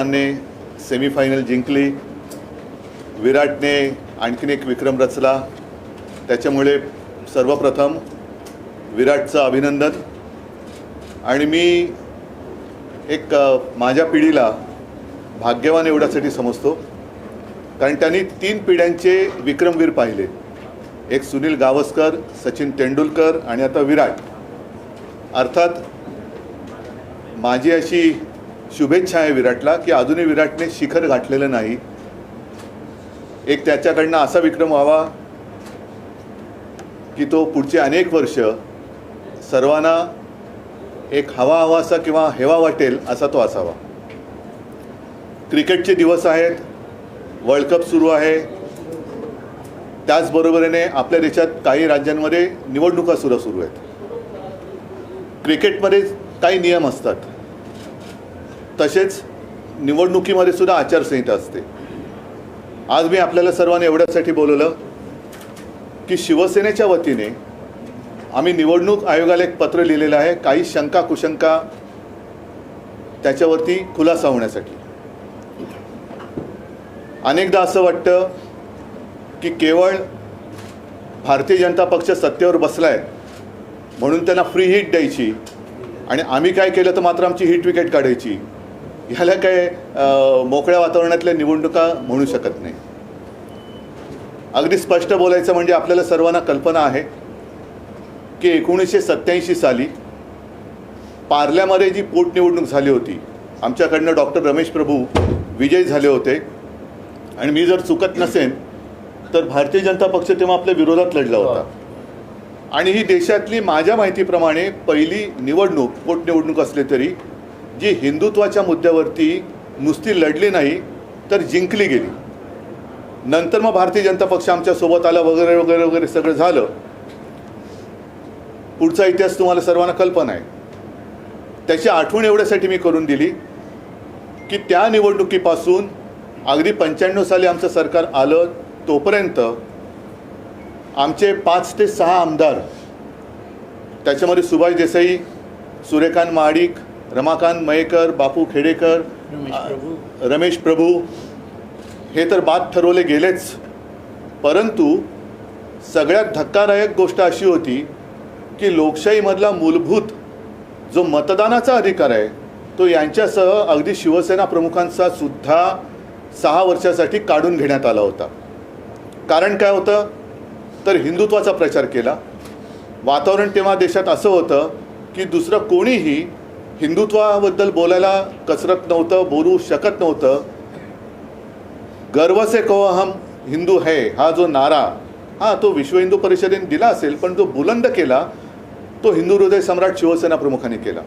राजस्थानने semifinal जिंकली, विराटने आणखीन एक विक्रम रचला, त्याच्यामुळे सर्वप्रथम विराटचं अभिनंदन. आणि मी एक माझ्या पिढीला भाग्यवान एवढ्यासाठी समजतो कारण त्यांनी 3 पिढ्यांचे विक्रमवीर पाहिले. एक सुनील गावस्कर, सचिन तेंडुलकर आणि आता विराट. अर्थात माझी अशी शुभेच्छा आहे विराटला की अजूनही विराटने शिखर गाठलेलं नाही. एक त्याच्याकडनं असा विक्रम व्हावा की तो पुढचे अनेक वर्ष सर्वांना एक हवासा किंवा हेवा वाटेल असा तो असावा. क्रिकेटचे दिवस आहेत, वर्ल्ड कप सुरू आहे, त्याचबरोबरीने आपल्या देशात काही राज्यांमध्ये निवडणुका सुरू आहेत. क्रिकेटमध्ये काही नियम असतात, तसेच निवडणुकीमध्ये सुद्धा आचारसंहिता असते. आज मी आपल्याला सर्वांना एवढ्यासाठी बोलवलं की शिवसेनेच्या वतीने आम्ही निवडणूक आयोगाला एक पत्र लिहिलेलं आहे काही शंका कुशंका त्याच्यावरती खुलासा होण्यासाठी. अनेकदा असं वाटतं की केवळ भारतीय जनता पक्ष सत्तेवर बसलाय म्हणून त्यांना फ्री हिट द्यायची आणि आम्ही काय केलं तर मात्र आमची हिट विकेट काढायची. ह्याला काय मोकळ्या वातावरणातल्या निवडणुका म्हणू शकत नाही. अगदी स्पष्ट बोलायचं म्हणजे आपल्याला सर्वांना कल्पना आहे की 1987 साली पार्ल्यामध्ये जी पोटनिवडणूक झाली होती, आमच्याकडनं डॉक्टर रमेश प्रभू विजयी झाले होते आणि मी जर चुकत नसेन तर भारतीय जनता पक्ष तेव्हा आपल्या विरोधात लढला होता. आणि ही देशातली माझ्या माहितीप्रमाणे पहिली निवडणूक पोटनिवडणूक असली तरी जी हिंदुत्वाच्या मुद्द्यावरती नुसती लढली नाही तर जिंकली गेली. नंतर मग भारतीय जनता पक्ष आमच्यासोबत आला वगैरे वगैरे वगैरे सगळं झालं. पुढचा इतिहास तुम्हाला सर्वांना कल्पना आहे. त्याची आठवण एवढ्यासाठी मी करून दिली की त्या निवडणुकीपासून अगदी 95 साली आमचं सरकार आलं तोपर्यंत आमचे 5 ते 6 आमदार, त्याच्यामध्ये सुभाष देसाई, सूर्यकांत महाडिक, रमाकांत मयेकर, बापू खेडेकर, रमेश प्रभू हे तर बाद ठरवले गेलेच. परंतु सगळ्यात धक्कादायक गोष्ट अशी होती की लोकशाहीमधला मूलभूत जो मतदानाचा अधिकार आहे तो यांच्यासह अगदी शिवसेना प्रमुखांचा सुद्धा 6 वर्षासाठी काढून घेण्यात आला होता. कारण काय होतं तर हिंदुत्वाचा प्रचार केला. वातावरण तेव्हा देशात असं होतं की दुसरं कोणीही हिंदुत्वाबद्दल बोलायला कसरत नव्हतं, बोलू शकत नव्हतं. गर्व से कहो हम हिंदू है हा जो नारा तो विश्व हिंदू परिषदेने दिला असेल, पण जो बुलंद केला तो हिंदू हृदय सम्राट शिवसेना प्रमुखांनी केला.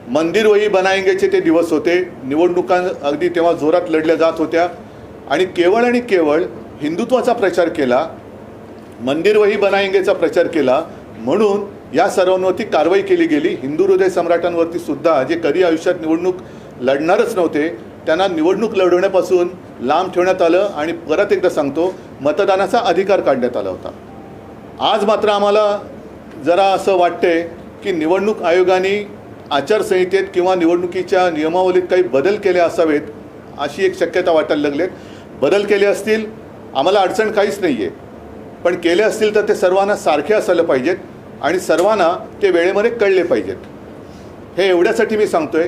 मंदिर वही बनाएंगेचे ते दिवस होते. निवडणुका अगदी तेव्हा जोरात लढल्या जात होत्या आणि केवळ हिंदुत्वाचा प्रचार केला, मंदिर वही बनाएंगेचा प्रचार केला म्हणून या सर्वांवरती कारवाई केली गेली. हिंदू हृदय सम्राटांवरती सुद्धा जे कधी आयुष्यात निवडणूक लढणारच नव्हते त्यांना निवडणूक लढवण्यापासून लांब ठेवण्यात आलं आणि परत एकदा सांगतो मतदानाचा अधिकार काढण्यात आला होता. आज मात्र आम्हाला जरा असं वाटते की निवडणूक आयोगाने आचारसंहितेत किंवा निवडणुकीच्या नियमावलीत काही बदल केले असावेत अशी एक शक्यता वाटायला लागलेत. बदल केले असतील आम्हाला अडचण काहीच नाही आहे, पण केले असतील तर ते सर्वांना सारखे असायला पाहिजेत आणि सर्वांना ते वेळेमध्ये कळले पाहिजेत. हे एवढ्यासाठी मी सांगतोय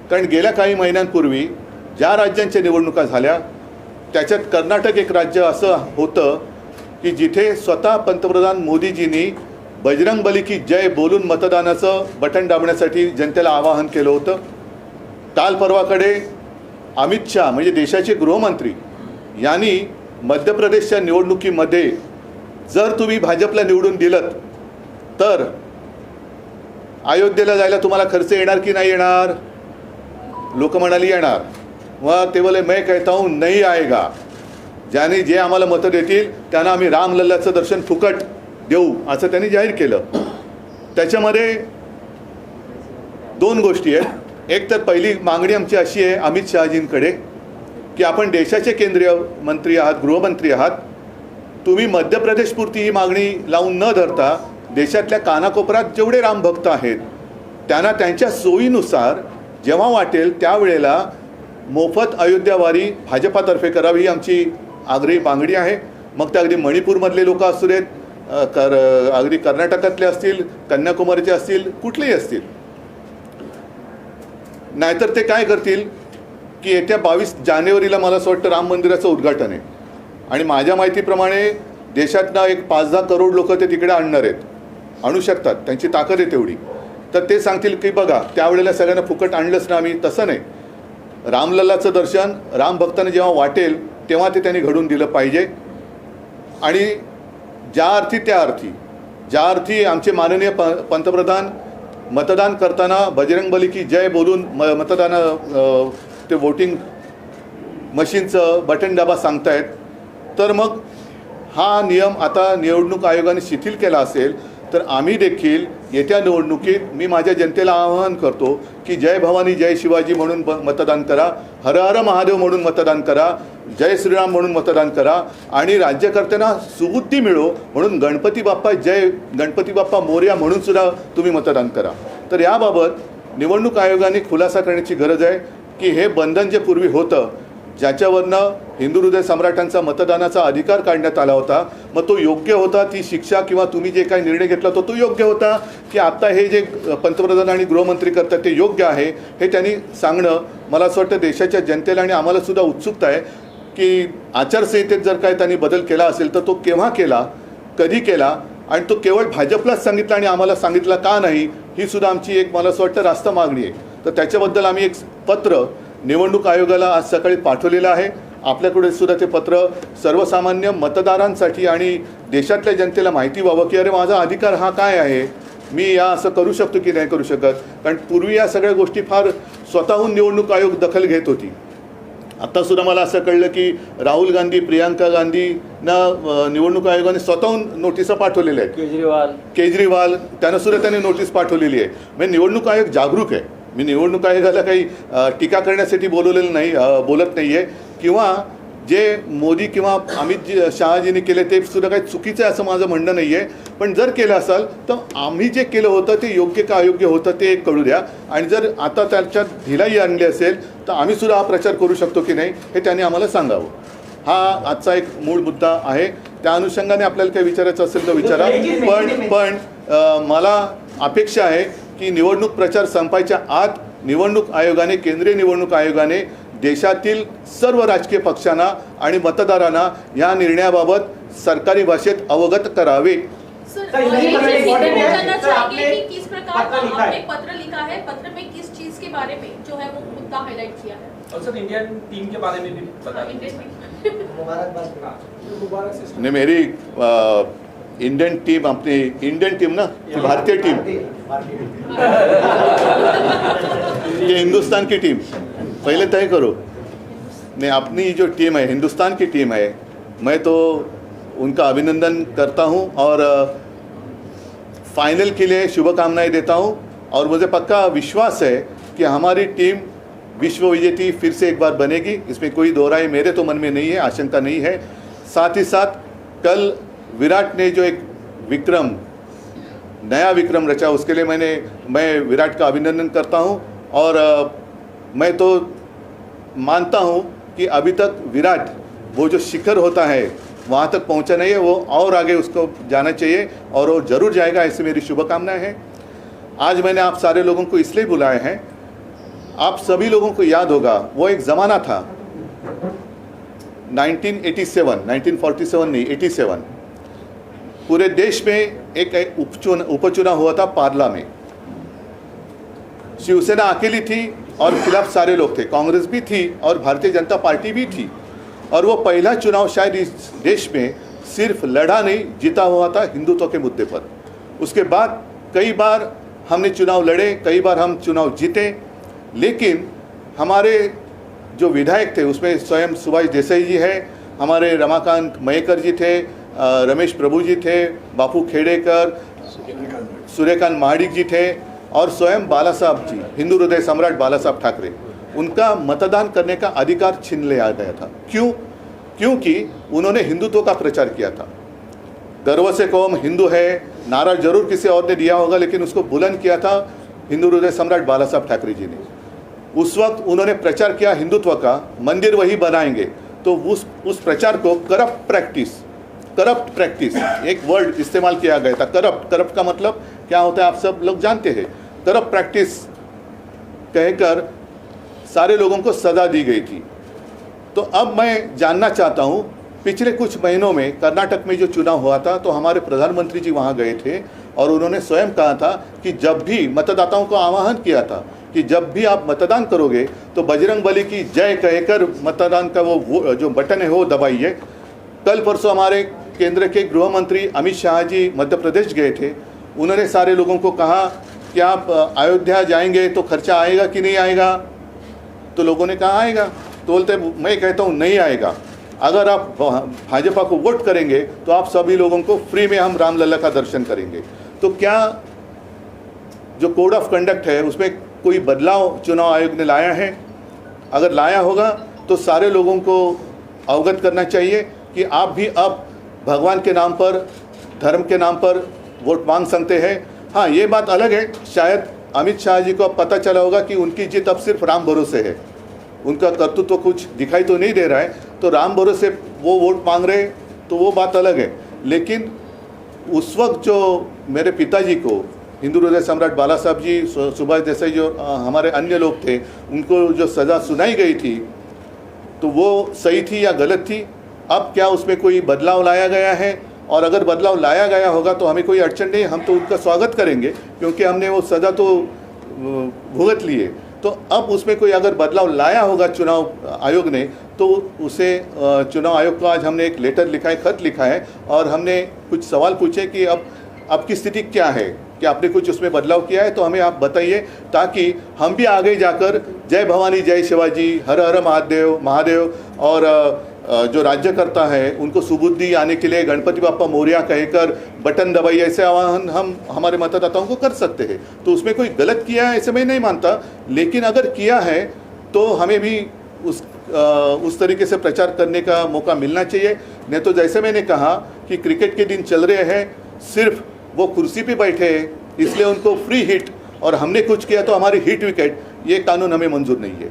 कारण गेल्या काही महिन्यांपूर्वी ज्या राज्यांच्या निवडणुका झाल्या त्याच्यात कर्नाटक एक राज्य असं होतं की जिथे स्वतः पंतप्रधान मोदीजींनी बजरंगबली की जय बोलून मतदानाचं बटन दाबण्यासाठी जनतेला आवाहन केलं होतं. काल परवाकडे अमित शाह म्हणजे देशाचे गृहमंत्री यांनी मध्य प्रदेशच्या निवडणुकीमध्ये जर तुम्ही भाजपला निवडून दिलं तर अयोध्येला जायला तुम्हाला खर्च येणार की नाही येणार. लोक म्हणाली येणार. मग ते बोले मैं कहता हूँ नहीं आएगा. ज्याने जे आम्हाला मतं देतील त्यांना आम्ही रामलल्लाचं दर्शन फुकट देऊ असं त्यांनी जाहीर केलं. त्याच्यामध्ये 2 गोष्टी आहेत. एक तर पहिली मागणी आमची अशी आहे अमित शहाजींकडे की आपण देशाचे केंद्रीय मंत्री आहात, गृहमंत्री आहात, तुम्ही मध्य प्रदेशपुरती ही मागणी लावून न धरता देशातल्या कानाकोपऱ्यात जेवढे रामभक्त आहेत त्यांना त्यांच्या सोयीनुसार जेव्हा वाटेल त्यावेळेला मोफत अयोध्यावारी भाजपातर्फे करावी ही आमची आग्रही मागणी आहे. मग ते अगदी मणिपूरमधले लोक असू देत, अगदी कर्नाटकातले असतील, कन्याकुमारीचे असतील, कुठलेही असतील. नाहीतर ते काय करतील की येत्या 22 जानेवारीला मला असं वाटतं राम मंदिराचं उद्घाटन आहे आणि माझ्या माहितीप्रमाणे देशातनं एक 5-10 करोड लोक ते तिकडे आणणार आहेत, आणू शकतात, त्यांची ताकद आहे तेवढी. तर ते सांगतील की बघा त्यावेळेला सगळ्यांना फुकट आणलंच ना आम्ही. तसं नाही, रामलल्लाचं दर्शन राम भक्तांना जेव्हा वाटेल तेव्हा ते त्यांनी घडून दिलं पाहिजे. आणि ज्या अर्थी आमचे माननीय पंतप्रधान मतदान करताना बजरंगबली की जय बोलून मतदान ते वोटिंग मशीनचं बटन दाबा सांगतायत, तर मग हा नियम आता निवडणूक आयोगाने शिथिल केला असेल तर आम्ही देखील येत्या निवडणुकीत मी माझ्या जनतेला आवाहन करतो की जय भवानी जय शिवाजी म्हणून मतदान करा, हर हर महादेव म्हणून मतदान करा, जय श्रीराम म्हणून मतदान करा आणि राज्यकर्त्यांना सुबुद्धी मिळो म्हणून गणपती बाप्पा जय, गणपती बाप्पा मोरया म्हणून सुद्धा तुम्ही मतदान करा. तर याबाबत निवडणूक आयोगाने खुलासा करण्याची गरज आहे की हे बंधन जे पूर्वी होतं, ज्याच्यावरनं हिंदू हृदय सम्राटांचा मतदानाचा अधिकार काढण्यात आला होता, मग तो योग्य होता, ती शिक्षा किंवा तुम्ही जे काही निर्णय घेतला तो योग्य होता की आत्ता हे जे पंतप्रधान आणि गृहमंत्री करतात ते योग्य आहे, हे त्यांनी सांगणं मला असं वाटतं देशाच्या जनतेला आणि आम्हाला सुद्धा उत्सुकता आहे की आचारसंहितेत जर काय त्यांनी बदल केला असेल तर तो केव्हा केला, कधी केला आणि तो केवळ भाजपलाच सांगितला आणि आम्हाला सांगितला का नाही, ही सुद्धा आमची एक मला असं वाटतं रास्त मागणी आहे. तर त्याच्याबद्दल आम्ही एक पत्र निवडणूक आयोगाला आज सकाळी पाठवलेलं आहे. आपल्याकडे सुद्धा ते पत्र सर्वसामान्य मतदारांसाठी आणि देशातल्या जनतेला माहिती व्हावं की अरे माझा अधिकार हा काय आहे, मी या असं करू शकतो की नाही करू शकत. कारण पूर्वी या सगळ्या गोष्टी फार स्वतःहून निवडणूक आयोग दखल घेत होती. आत्तासुद्धा मला असं कळलं की राहुल गांधी, प्रियांका गांधींना निवडणूक आयोगाने स्वतःहून नोटिसा पाठवलेल्या आहेत. केजरीवाल त्यांनासुद्धा त्यांनी नोटीस पाठवलेली आहे. म्हणजे निवडणूक आयोग जागरूक आहे. मी निवडणूक आयोगाला काही टीका करण्यासाठी बोलवलेलं नाही, बोलत नाही आहे किंवा जे मोदी किंवा अमित शहाजींनी केले ते सुद्धा काही चुकीचं आहे असं माझं म्हणणं नाही आहे. पण जर केलं असाल तर आम्ही जे केलं होतं ते योग्य का अयोग्य होतं ते कळू द्या. आणि जर आता त्याच्यात ढिलाई आणली असेल तर आम्ही सुद्धा हा प्रचार करू शकतो की नाही हे त्यांनी आम्हाला सांगावं. हा आजचा एक मूळ मुद्दा आहे. त्या अनुषंगाने आपल्याला काही विचारायचं असेल तर विचारा. पण मला अपेक्षा आहे की निवडणूक प्रचार संपायच्या आत निवडणूक आयोगाने, केंद्रीय निवडणूक आयोगाने देशातील सर्व राजकीय पक्षांना आणि मतदारांना या निर्णयाबाबत सरकारी भाषेत अवगत करावे. पत्र लिखा है, पत्र में किस चीज के बारे में जो है वो मुद्दा हाईलाइट किया है और सर इंडियन टीम के बारे में भी बता दीजिए. नहीं, मेरी इंडियन टीम, अपनी इंडियन टीम ना, भारतीय टीम, ये हिंदुस्तान की टीम पहले तय करो. नहीं, अपनी जो टीम है हिंदुस्तान की टीम है, मैं तो उनका अभिनंदन करता हूं और फाइनल के लिए शुभकामनाएं देता हूं. और मुझे पक्का विश्वास है कि हमारी टीम विश्व विजेती फिर से एक बार बनेगी. इसमें कोई दो राय मेरे तो मन में नहीं है, आशंका नहीं है. साथ ही साथ कल विराट ने जो एक विक्रम, नया विक्रम रचा, उसके लिए मैं विराट का अभिनंदन करता हूं. और मैं तो मानता हूं कि अभी तक विराट वो जो शिखर होता है वहाँ तक पहुँचा नहीं है, वो और आगे उसको जाना चाहिए और वो ज़रूर जाएगा, ऐसी मेरी शुभकामनाएं हैं. आज मैंने आप सारे लोगों को इसलिए बुलाए हैं, आप सभी लोगों को याद होगा वो एक ज़माना था 1947 नहीं 87, पूरे देश में एक उपचुनाव हुआ था पार्ला में. शिवसेना अकेली थी और खिलाफ सारे लोग थे, कांग्रेस भी थी और भारतीय जनता पार्टी भी थी. और वो पहला चुनाव शायद इस देश में सिर्फ लड़ा नहीं, जीता हुआ था हिंदुत्व के मुद्दे पर. उसके बाद कई बार हमने चुनाव लड़े, कई बार हम चुनाव जीते, लेकिन हमारे जो विधायक थे उसमें स्वयं सुभाष देसाई जी है, हमारे रमाकांत मयेकर जी थे, रमेश प्रभु जी थे, बापू खेड़ेकर, सूर्यकांत महाडिक जी थे और स्वयं बाला साहब जी, हिंदू हृदय सम्राट बाला साहब ठाकरे. उनका मतदान करने का अधिकार छीन लिया गया था. क्यों? क्योंकि उन्होंने हिंदुत्व का प्रचार किया था. गर्व से कौम हिंदू है नारा जरूर किसी और ने दिया होगा, लेकिन उसको बुलंद किया था हिंदू हृदय सम्राट बाला साहब ठाकरे जी ने. उस वक्त उन्होंने प्रचार किया हिंदुत्व का, मंदिर वही बनाएंगे, तो उस प्रचार को करप्ट प्रैक्टिस एक वर्ड इस्तेमाल किया गया था। करप्ट का मतलब क्या होता है आप सब लोग जानते हैं। करप्ट प्रैक्टिस कहकर सारे लोगों को सजा दी गई थी। तो अब मैं जानना चाहता हूँ, पिछले कुछ महीनों में कर्नाटक में जो चुनाव हुआ था तो हमारे प्रधानमंत्री जी वहाँ गए थे और उन्होंने स्वयं कहा था कि जब भी मतदाताओं को आह्वान किया था कि जब भी आप मतदान करोगे तो बजरंग बली की जय कहकर मतदान का वो जो बटन है वो दबाइए। कल परसों हमारे केंद्र के गृह मंत्री अमित शाह जी मध्य प्रदेश गए थे। उन्होंने सारे लोगों को कहा कि आप अयोध्या जाएंगे तो खर्चा आएगा कि नहीं आएगा, तो लोगों ने कहा आएगा। तो बोलते मैं कहता हूँ नहीं आएगा। अगर आप भाजपा को वोट करेंगे तो आप सभी लोगों को फ्री में हम रामलला का दर्शन करेंगे। तो क्या जो कोड ऑफ कंडक्ट है उसमें कोई बदलाव चुनाव आयोग ने लाया है? अगर लाया होगा तो सारे लोगों को अवगत करना चाहिए कि आप भी अब भगवान के नाम पर, धर्म के नाम पर वोट मांग सकते हैं। हाँ, ये बात अलग है, शायद अमित शाह जी को अब पता चला होगा कि उनकी जीत अब सिर्फ राम भरोसे है, उनका कर्तृत्व कुछ दिखाई तो नहीं दे रहा है, तो राम भरोसे वो वोट मांग रहे तो वो बात अलग है। लेकिन उस वक्त जो मेरे पिताजी को हिंदू हृदय सम्राट बाला साहब जी, सुभाष देसाई जो हमारे अन्य लोग थे, उनको जो सज़ा सुनाई गई थी तो वो सही थी या गलत थी? अब क्या उसमें कोई बदलाव लाया गया है? और अगर बदलाव लाया गया होगा तो हमें कोई अड़चन नहीं, हम तो उनका स्वागत करेंगे क्योंकि हमने वो सज़ा तो भुगत लिए। तो अब उसमें कोई अगर बदलाव लाया होगा चुनाव आयोग ने तो उसे चुनाव आयोग को आज हमने एक लेटर लिखा है, खत लिखा है और हमने कुछ सवाल पूछे कि अब की स्थिति क्या है, क्या आपने कुछ उसमें बदलाव किया है, तो हमें आप बताइए ताकि हम भी आगे जाकर जय भवानी जय शिवाजी, हर हर महादेव और जो राज्यकर्ता है उनको सुबुद्धि आने के लिए गणपति बाप्पा मोरया कहकर बटन दबाइए, ऐसे आह्वान हम हमारे मतदाताओं को कर सकते हैं। तो उसमें कोई गलत किया है ऐसे मैं नहीं मानता, लेकिन अगर किया है तो हमें भी उस तरीके से प्रचार करने का मौका मिलना चाहिए। नहीं तो जैसे मैंने कहा कि क्रिकेट के दिन चल रहे हैं, सिर्फ वो कुर्सी पे बैठे हैं इसलिए उनको फ्री हिट और हमने कुछ किया तो हमारी हिट विकेट, ये कानून हमें मंजूर नहीं है।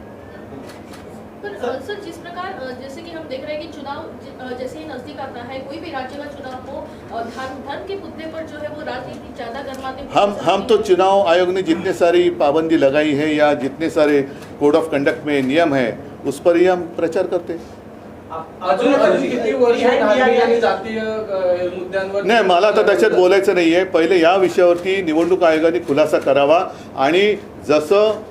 सर, जिस प्रकार जैसे कि हम देख रहे हैं कि चुनाव जैसे ही नजदीक आता है, कोई भी राज्य का चुनाव हो, धर्म के मुद्दे पर जो है वो राजनीति ज्यादा गर्माते हम तो चुनाव आयोग ने जितने सारी पाबंदी लगाई है या जितने सारे कोड ऑफ कंडक्ट में नियम है उस पर ही हम प्रचार करते हैं। नाही, मला आता त्याच्यात बोलायचं नाही आहे। पहिले या विषयावरती निवडणूक आयोगाने खुलासा करावा आणि जसं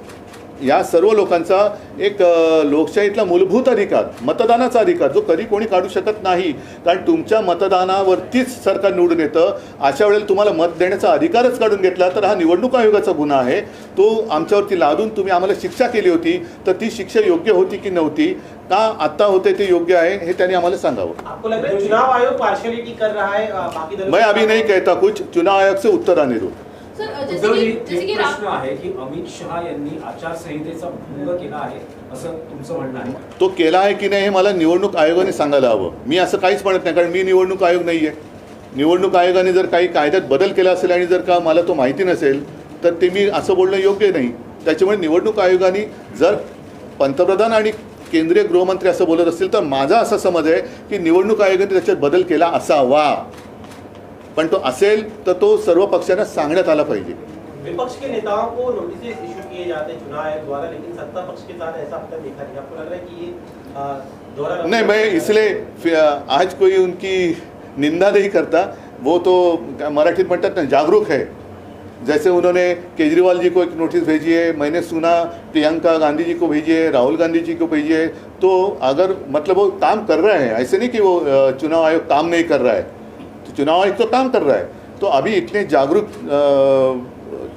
या सर्व लोकांचा एक लोकशाहीतला मूलभूत अधिकार, मतदानाचा अधिकार जो कधी कोणी काढू शकत नाही, कारण तुमच्या मतदानावरतीच सरकार निवडून येतं, अशा वेळेला तुम्हाला मत देण्याचा अधिकारच काढून घेतला तर हा निवडणूक आयोगाचा गुन्हा आहे। तो आमच्यावरती लादून तुम्ही आम्हाला शिक्षा केली होती तर ती शिक्षा योग्य होती की नव्हती, का आता होते ते योग्य आहे हे त्यांनी आम्हाला सांगावं। आपको लग रहा है चुनाव आयोग पार्शियलिटी कर रहा है बाकी दलों? मैं अभी नहीं कहता कुछ, चुनाव आयोग से उत्तर आने दो। सर, जैसे की प्रश्न आहे की अमित शहा यांनी आचारसंहितेचा भंग केला आहे असं तुमचं म्हणणं आहे? तो केला आहे की नाही हे मला निवडणूक आयोगाने सांगायला हवं। मी असं काहीच म्हणत नाही, कारण मी निवडणूक आयोग नाही आहे। निवडणूक आयोगाने जर काही कायद्यात बदल केला असेल आणि जर का मला तो माहिती नसेल तर ते मी असं बोलणं योग्य नाही। त्याच्यामुळे निवडणूक आयोगाने जर पंतप्रधान आणि केंद्रीय गृहमंत्री असं बोलत असतील तर माझा असा समज आहे की निवडणूक आयोगाने त्याच्यात बदल केला असावा, पण तो असेल तर तो सर्व पक्षांना सांगण्यात आला पाहिजे। विपक्ष के नेताओं को नोटिस इशू किए जाते हैं चुनाव आयोग द्वारा, लेकिन सत्ता पक्ष के साथ ऐसा अब तक देखा नहीं। आपको लग रहा है कि ये दोहरा नहीं, मैं इसलिए आज कोई उनकी निंदा नहीं करता, वो तो मराठीत म्हणतात ना जागरूक है। जैसे उन्होंने केजरीवाल जी को एक नोटिस भेजी है, मैंने सुना प्रियंका गांधी जी को भेजी है, राहुल गांधी जी को भेजी है, तो अगर मतलब वो काम कर रहा है, ऐसे नहीं कि वो चुनाव आयोग काम नहीं कर रहा है, तो चुनाव आयोग तो काम कर रहा है। तो अभी इतने जागरूक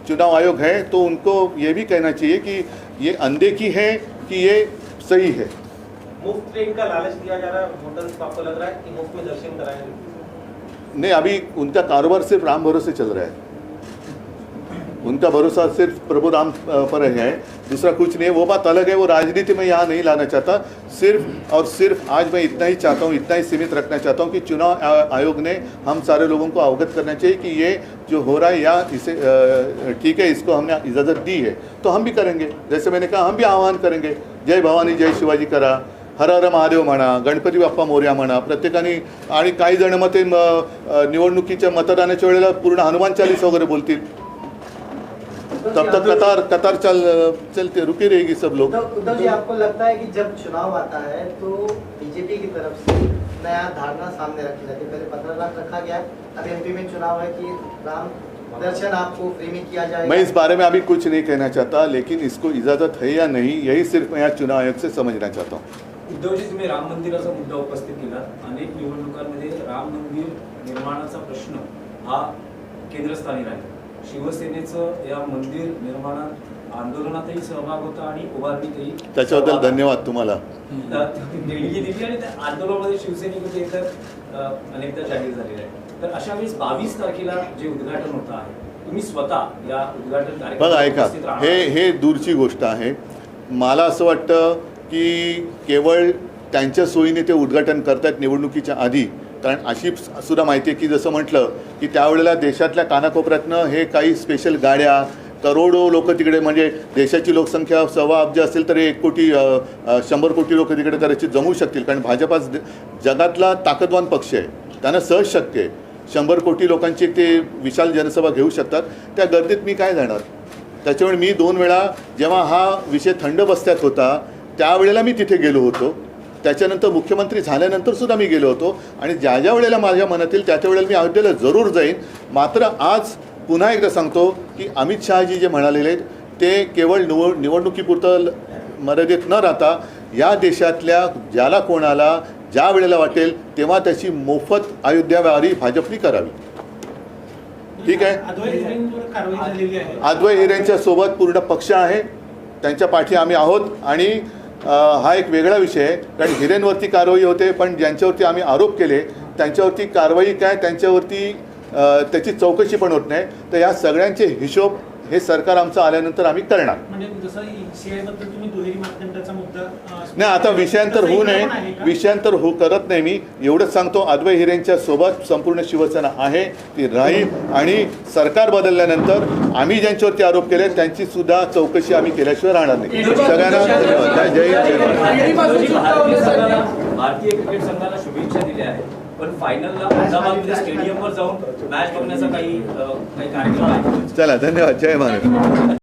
चुनाव आयोग है तो उनको ये भी कहना चाहिए कि ये अनदेखी है कि ये सही है। मुफ्त ट्रेन का लालच दिया जा रहा है वोटर्स को, आपको लग रहा है कि मुफ्त में दर्शन कराएंगे? नहीं, अभी उनका कारोबार सिर्फ राम भरोसे चल रहा है, उनका भरोसा सिर्फ प्रभु राम पर है, दूसरा कुछ नहीं है। वो बात अलग है, वो राजनीति में यहाँ नहीं लाना चाहता। सिर्फ और सिर्फ आज मैं इतना ही चाहता हूँ, इतना ही सीमित रखना चाहता हूँ कि चुनाव आयोग ने हम सारे लोगों को अवगत करना चाहिए कि ये जो हो रहा है या इसे ठीक है, इसको हमने इजाज़त दी है तो हम भी करेंगे। जैसे मैंने कहा, हम भी आह्वान करेंगे, जय भवानी जय शिवाजी करा, हर हर महादेव म्हणा, गणपती बाप्पा मोरया म्हणा प्रत्येकाने। आणि काही जण मग ते निवडणुकीच्या मतदानाच्या वेळेला पूर्ण हनुमान चालीसा वगैरे बोलतील, तब तक कतार चलते रुकी रहेगी सब लोग। उद्धव जी, आपको लगता है कि जब चुनाव आता है तो बीजेपी की तरफ से नया धारणा सामने रखी जाती है? पहले 15 लाख रखा गया, अब एमपी में चुनाव है कि राम दर्शन आपको फ्री में किया जाएगा। मैं इस बारे में अभी कुछ नहीं कहना चाहता, लेकिन इसको इजाज़त है या नहीं, यही सिर्फ मैं यहाँ चुनाव आयोग से समझना चाहता हूँ। उद्धवजी, तुम्ही राम मंदिराचा मुद्दा उपस्थित केला। अनेक निवडणुकांमध्ये राम मंदिर निर्माणाचा प्रश्न हा केंद्रस्थानी राहिला। शिवसेनेचं या मंदिर निर्माणात आंदोलनातही सहभाग होता आणि उभारणीतही त्याच्याबद्दल धन्यवाद तुम्हाला। देणगी दिली आणि त्या आंदोलनामध्ये शिवसैनिक तर अनेकदा जाहीर झालेले आहे। तर अशा वेळेस 22 तारखेला जे उद्घाटन होतं आहे, तुम्ही स्वतः या उद्घाटन बघा, कार्यक्रमात ऐका, उपस्थित राहणार? हे दूरची गोष्ट आहे। मला असं वाटतं की केवळ त्यांच्या सोयीने ते उद्घाटन करतात निवडणुकीच्या आधी, कारण अशी सुद्धा माहिती आहे की जसं म्हटलं की त्यावेळेला देशातल्या कानाकोपऱ्यातनं हे काही स्पेशल गाड्या, करोडो लोक तिकडे, म्हणजे देशाची लोकसंख्या 1.25 अब्ज असेल तर 1 कोटी 100 कोटी लोक तिकडे कदाचित जमू शकतील, कारण भाजपा जगातला ताकदवान पक्ष आहे, त्यांना सहज शक्य आहे 100 कोटी लोकांची ते विशाल जनसभा घेऊ शकतात। त्या गर्दीत मी काय जाणार? त्याच्यामुळे मी 2 वेळा जेव्हा हा विषय थंड बस्त्यात होता त्यावेळेला मी तिथे गेलो होतो, त्याच्यानंतर मुख्यमंत्री झाल्यानंतर सुद्धा मी गेलो होतो, आणि ज्या ज्या वेळेला माझ्या मनात येईल त्या त्या वेळेला मी अयोध्येला जरूर जाईन। मात्र आज पुन्हा एकदा सांगतो की अमित शहाजी जे म्हणालेले ते केवळ निवडणुकीपुरतं मर्यादित न राहता या देशातल्या ज्याला कोणाला ज्या वेळेला वाटेल तेव्हा त्याची मोफत अयोध्या वारी भाजपने करावी। ठीक आहे, अद्वै हिरेंच्या सोबत पूर्ण पक्ष आहे, त्यांच्या पाठी आम्ही आहोत। आणि हा एक वेगळा विषय आहे, कारण हिरेंवरती कारवाई होते, पण ज्यांच्यावरती आम्ही आरोप केले त्यांच्यावरती कारवाई काय, त्यांच्यावरती त्याची चौकशी पण होत नाही। तर या सगळ्यांचे हिशोब हे सरकार आमचं आल्यानंतर आम्ही करणार। म्हणजे जसं ECI बद्दल तुम्ही दुहेरी मापदंडाचा मुद्दा नाही, आता विषयांतर होऊ नये, विषयांतर करत नाही मी, एवढंच सांगतो अद्वै हिरेंच्या सोबत संपूर्ण शिवसेना आहे, ती राहील। आणि सरकार बदलल्यानंतर आम्ही ज्यांच्यावरती आरोप केले त्यांची सुद्धा चौकशी आम्ही केल्याशिवाय राहणार नाही। सगळ्यांना धन्यवाद। जय हिंद। भारतीय क्रिकेट संघाला शुभेच्छा दिल्या आहेत, पण फायनलला अहमदाबाद स्टेडियमवर जाऊन मॅच बघण्याचा काही कार्यक्रम आहे? चला, धन्यवाद। जय महाराज।